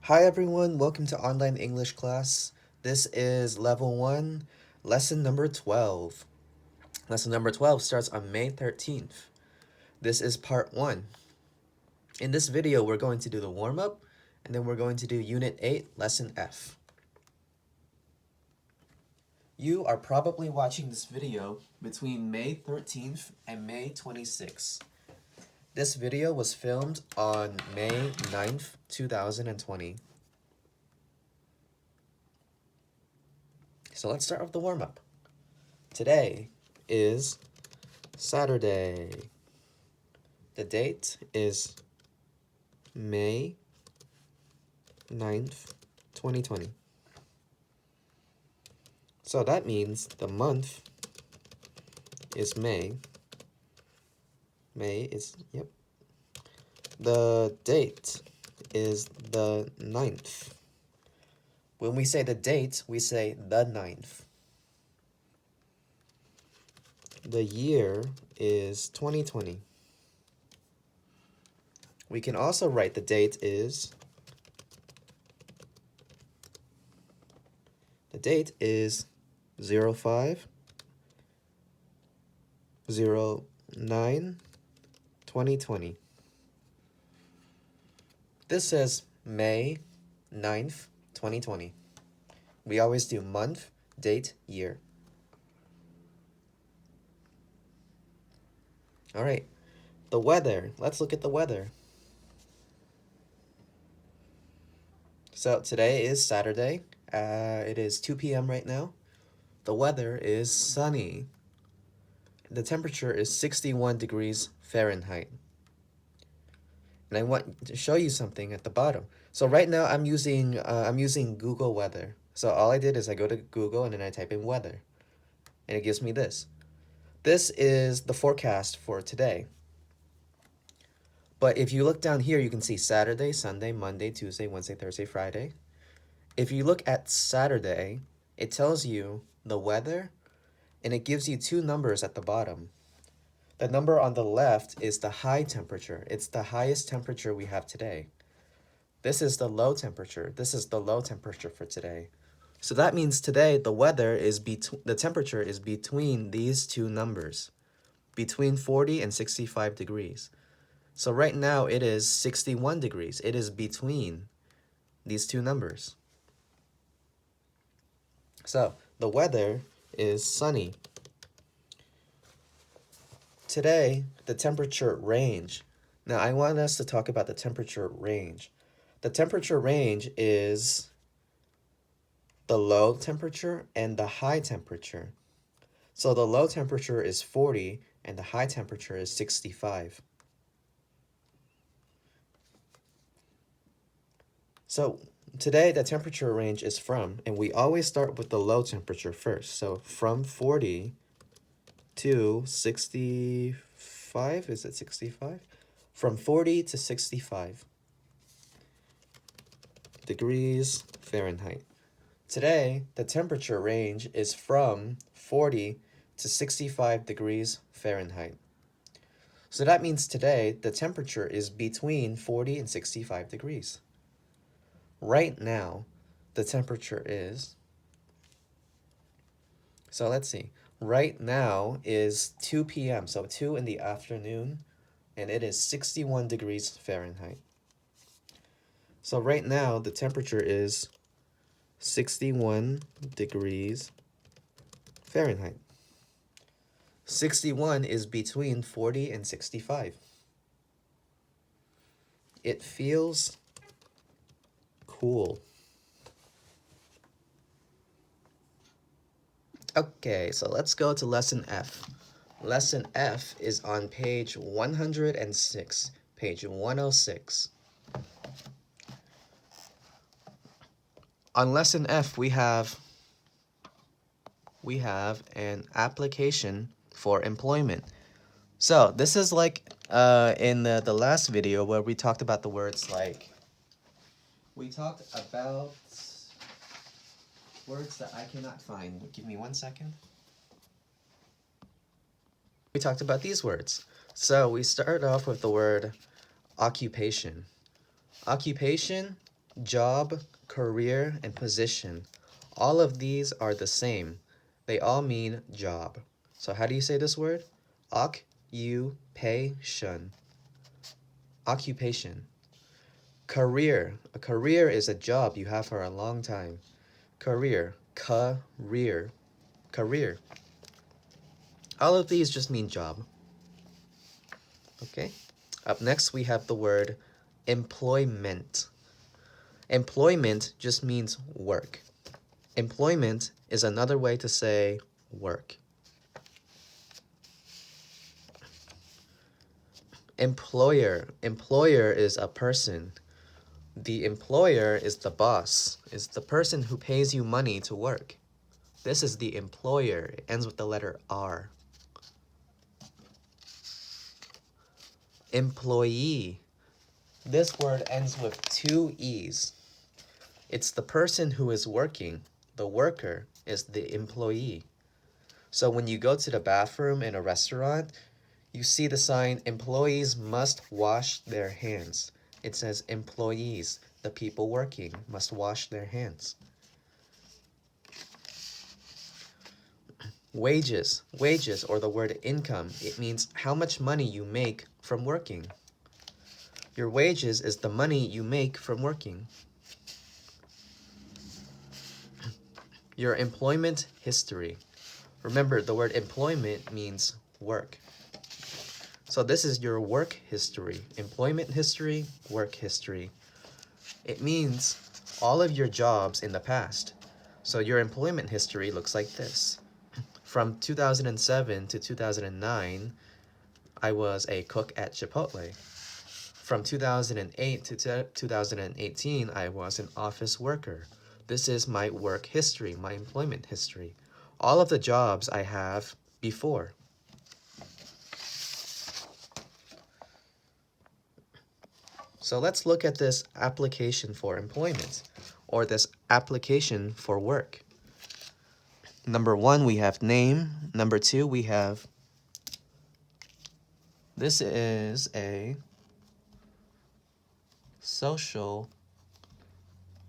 Hi everyone, welcome to online English class. This is level 1, lesson number 12. Lesson number 12 starts on May 13th. This is part 1. In this video, we're going to do the warm-up, and then we're going to do Unit 8, Lesson F. You are probably watching this video between May 13th and May 26th. This video was filmed on May 9th, 2020. So let's start with the warm-up. Today is Saturday. The date is May 9th, 2020. So that means the month is May. May is, yep. The date is the 9th. When we say the date, we say the 9th. The year is 2020. We can also write the date is, the date is 05/09/2020. This says May 9th, 2020. We always do month, date, year. All right, the weather. Let's look at the weather. So today is Saturday. It is 2 p.m. right now. The weather is sunny. The temperature is 61 degrees Fahrenheit. And I want to show you something at the bottom. So right now I'm using Google Weather. So all I did is I go to Google and then I type in weather. And it gives me this. This is the forecast for today. But if you look down here, you can see Saturday, Sunday, Monday, Tuesday, Wednesday, Thursday, Friday. If you look at Saturday, it tells you the weather, and it gives you two numbers at the bottom. The number on the left is the high temperature. It's the highest temperature we have today. This is the low temperature. This is the low temperature for today. So that means today the weather is the temperature is between these two numbers, between 40 and 65 degrees. So right now it is 61 degrees. It is between these two numbers. So the weather is sunny. Today, the temperature range. Now I want us to talk about the temperature range. The temperature range is the low temperature and the high temperature. So the low temperature is 40 and the high temperature is 65. So today the temperature range is from, and we always start with the low temperature first. So from 40 to 65, is it 65? From 40 to 65 degrees Fahrenheit. Today, the temperature range is from 40 to 65 degrees Fahrenheit. So that means today, the temperature is between 40 and 65 degrees. Right now, the temperature is, so let's see, right now is 2 p.m., so 2 in the afternoon, and it is 61 degrees Fahrenheit. So right now, the temperature is 61 degrees Fahrenheit. 61 is between 40 and 65. It feels cool. Okay, so let's go to lesson F. Lesson F is on page 106, page 106. On lesson F, we have an application for employment. So this is like in the last video where we talked about the words like, we talked about words that I cannot find. Give me 1 second. We talked about these words. So we started off with the word occupation. Occupation Job, career, and position. All of these are the same. They all mean job. So how do you say this word? Occupation. Occupation. Career. A career is a job you have for a long time. Career. Career. Career. All of these just mean job. Okay? Up next, we have the word employment. Employment just means work. Employment is another way to say work. Employer. Employer is a person. The employer is the boss, is the person who pays you money to work. This is the employer. It ends with the letter R. Employee. This word ends with two E's. It's the person who is working. The worker is the employee. So when you go to the bathroom in a restaurant, you see the sign, employees must wash their hands. It says employees, the people working, must wash their hands. Wages. Wages, or the word income, it means how much money you make from working. Your wages is the money you make from working. Your employment history. Remember, the word employment means work. So this is your work history. Employment history, work history. It means all of your jobs in the past. So your employment history looks like this. From 2007 to 2009, I was a cook at Chipotle. From 2008 to 2018, I was an office worker. This is my work history, my employment history. All of the jobs I have before. So let's look at this application for employment, or this application for work. Number one, we have name. Number two, we have, this is a social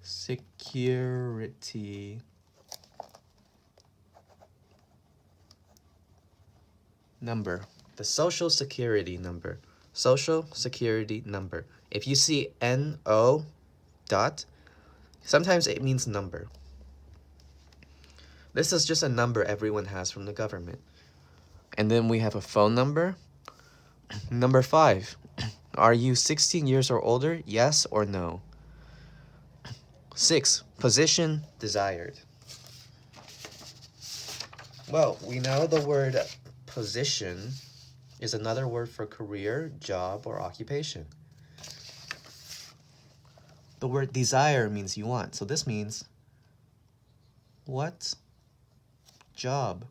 security number. The social security number. Social security number. If you see NO dot, sometimes it means number. This is just a number everyone has from the government. And then we have a phone number. Number 5. Are you 16 years or older? Yes or no? 6. Position desired. Well, we know the word position is another word for career, job, or occupation. The word desire means you want. So this means, what job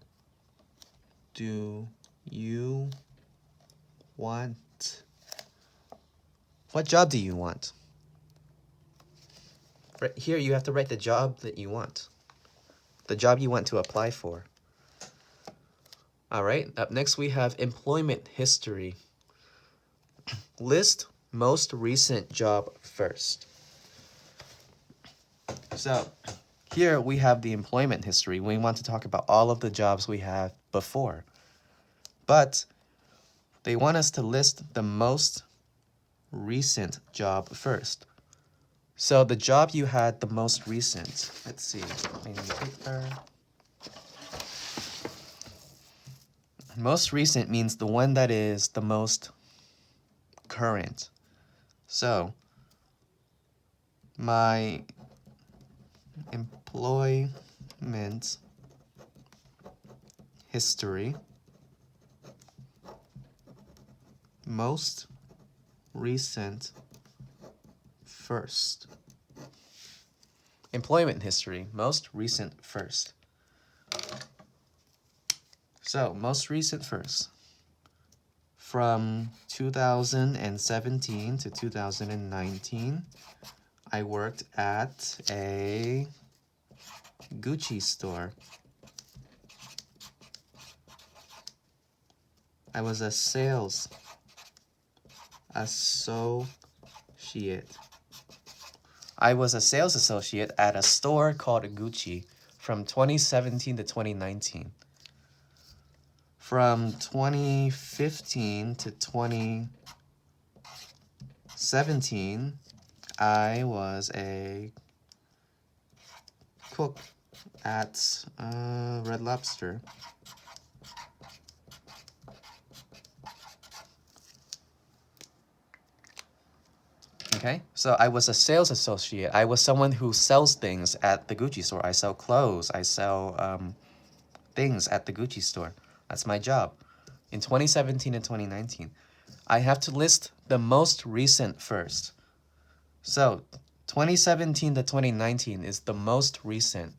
do you want? What job do you want? Right here, you have to write the job that you want. The job you want to apply for. All right, up next we have employment history. List most recent job first. So here we have the employment history. We want to talk about all of the jobs we have before. But they want us to list the most recent job first. So the job you had the most recent. Let's see. Paper. Most recent means the one that is the most current. So my employment history, most recent first. Employment history, most recent first. So, most recent first. From 2017 to 2019, I worked at a Gucci store. I was a sales associate. I was a sales associate at a store called Gucci from 2017 to 2019. From 2015 to 2017, I was a cook at Red Lobster. Okay, so I was a sales associate. I was someone who sells things at the Gucci store. I sell clothes. I sell things at the Gucci store. That's my job. In 2017 and 2019, I have to list the most recent first. So 2017 to 2019 is the most recent.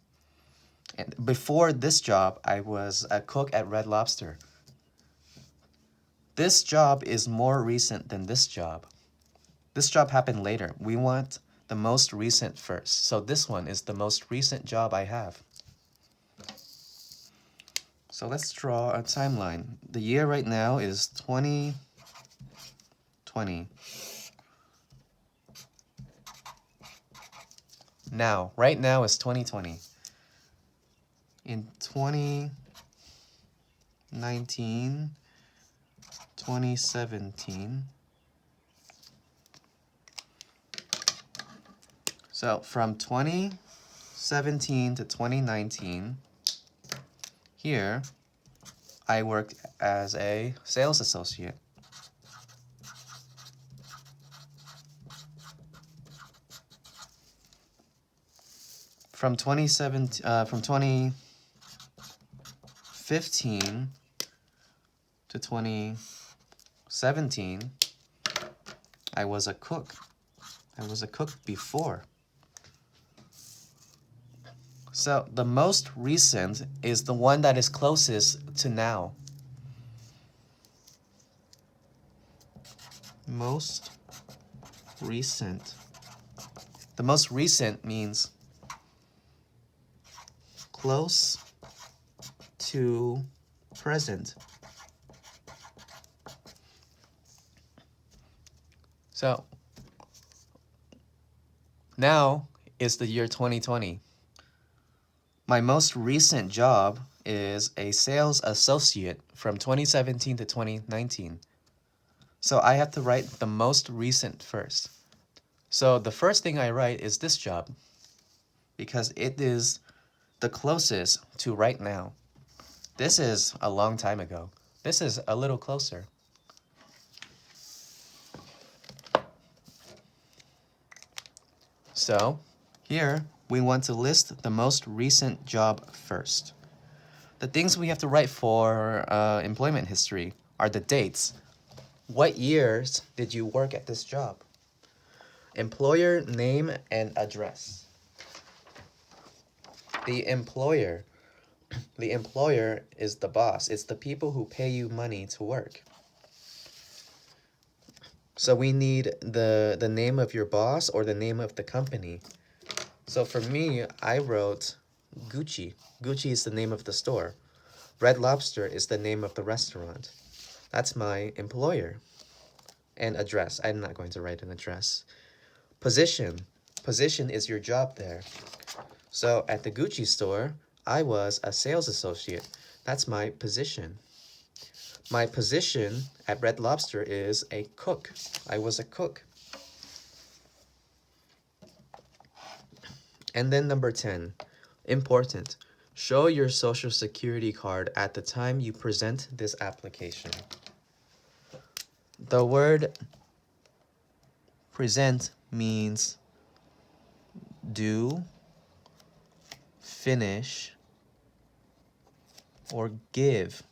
And before this job, I was a cook at Red Lobster. This job is more recent than this job. This job happened later. We want the most recent first. So this one is the most recent job I have. So let's draw a timeline. The year right now is 2020. Right now is 2020. In 2019, 2017. So from 2017 to 2019, here, I worked as a sales associate. From 2015 to 2017, I was a cook. I was a cook before. So the most recent is the one that is closest to now. Most recent. The most recent means close to present. So now is the year 2020. My most recent job is a sales associate from 2017 to 2019. So I have to write the most recent first. So the first thing I write is this job because it is the closest to right now. This is a long time ago. This is a little closer. So here we want to list the most recent job first. The things we have to write for employment history are the dates. What years did you work at this job? Employer name and address. The employer is the boss. It's the people who pay you money to work. So we need the name of your boss or the name of the company. So for me, I wrote Gucci. Gucci is the name of the store. Red Lobster is the name of the restaurant. That's my employer. And address. I'm not going to write an address. Position. Position is your job there. So at the Gucci store, I was a sales associate. That's my position. My position at Red Lobster is a cook. I was a cook. And then number 10, important. Show your social security card at the time you present this application. The word present means do, finish, or give.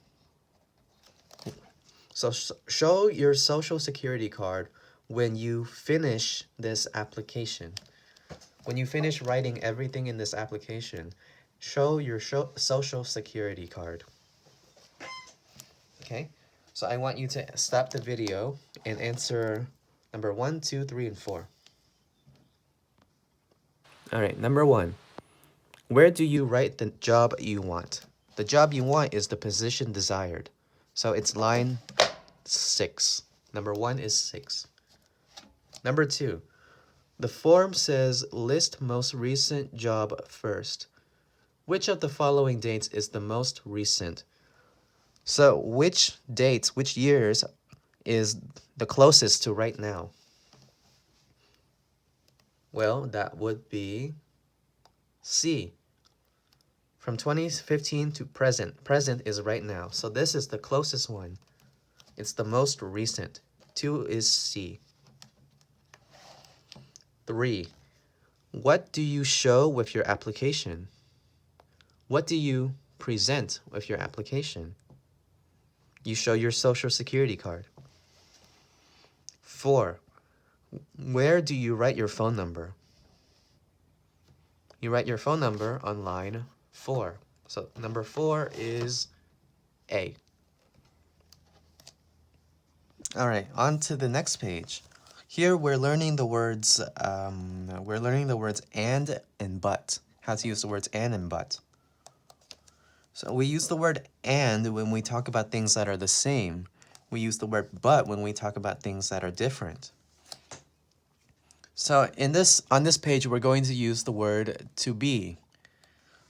So show your social security card when you finish this application. When you finish writing everything in this application, show your social security card. Okay, so I want you to stop the video and answer number 1, 2, 3, and 4. All right, number 1. Where do you write the job you want? The job you want is the position desired. So it's line 6. Number 1 is 6. Number 2. The form says list most recent job first. Which of the following dates is the most recent? So which dates, which years is the closest to right now? Well, that would be C. From 2015 to present. Present is right now. So this is the closest one. It's the most recent. 2 is C. 3. What do you show with your application? What do you present with your application? You show your social security card. 4. Where do you write your phone number? You write your phone number on line 4. So number 4 is A. All right, on to the next page. Here we're learning the words and but. How to use the words and but. So we use the word and when we talk about things that are the same. We use the word but when we talk about things that are different. So on this page, we're going to use the word to be.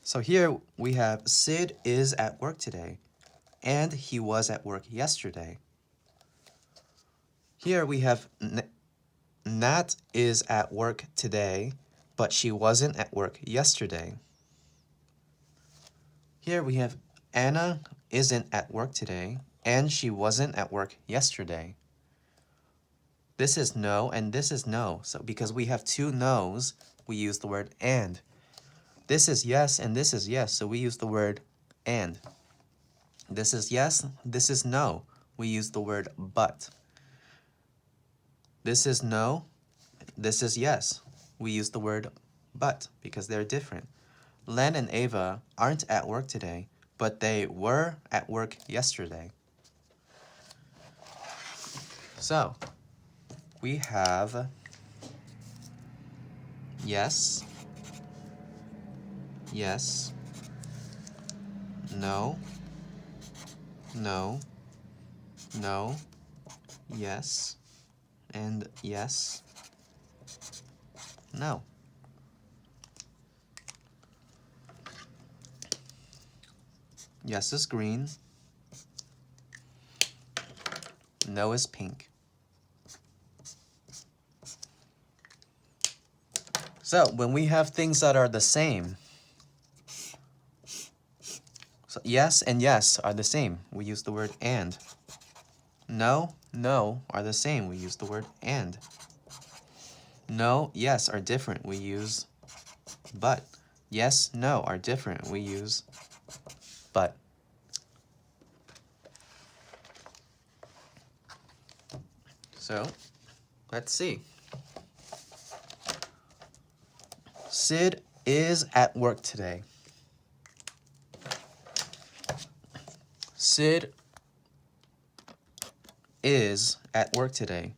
So here we have Sid is at work today, and he was at work yesterday. Here we have Nat is at work today, but she wasn't at work yesterday. Here we have Anna isn't at work today, and she wasn't at work yesterday. This is no, and this is no. So because we have two no's, we use the word and. This is yes, and this is yes, so we use the word and. This is yes, this is no. We use the word but. This is no, this is yes. We use the word but because they're different. Len and Ava aren't at work today, but they were at work yesterday. So, we have yes, yes, no, no, no, yes, and yes, no. Yes is green, no is pink. So when we have things that are the same, so yes and yes are the same. We use the word and. No, no are the same. We use the word and. No, yes are different. We use but. Yes, no are different. We use but. So, let's see. Sid is at work today. Sid is at work today.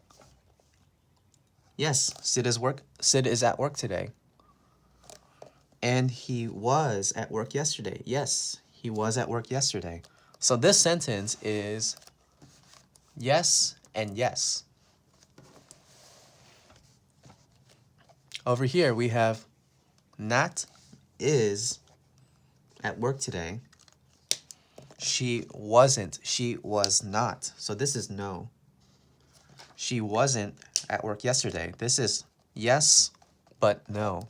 Yes, Sid is at work today. And he was at work yesterday. Yes, he was at work yesterday. So this sentence is yes and yes. Over here we have Nat is at work today. She wasn't. She was not. So this is no. She wasn't at work yesterday. This is yes, but no.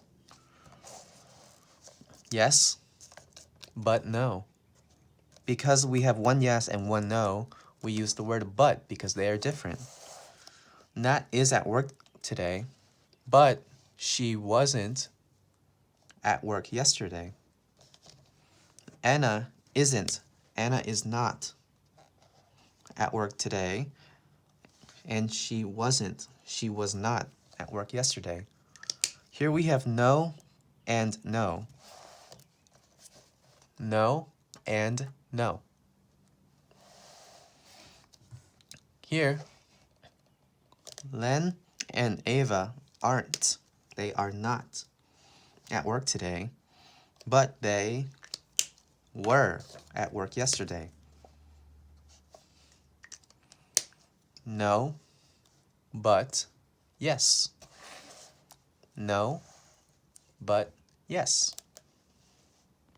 Yes, but no. Because we have one yes and one no, we use the word but because they are different. Nat is at work today, but she wasn't at work yesterday. Anna isn't. Anna is not at work today, and she wasn't. She was not at work yesterday. Here we have no and no. No and no. Here, Len and Ava aren't. They are not at work today, but they were at work yesterday. No, but yes. No, but yes.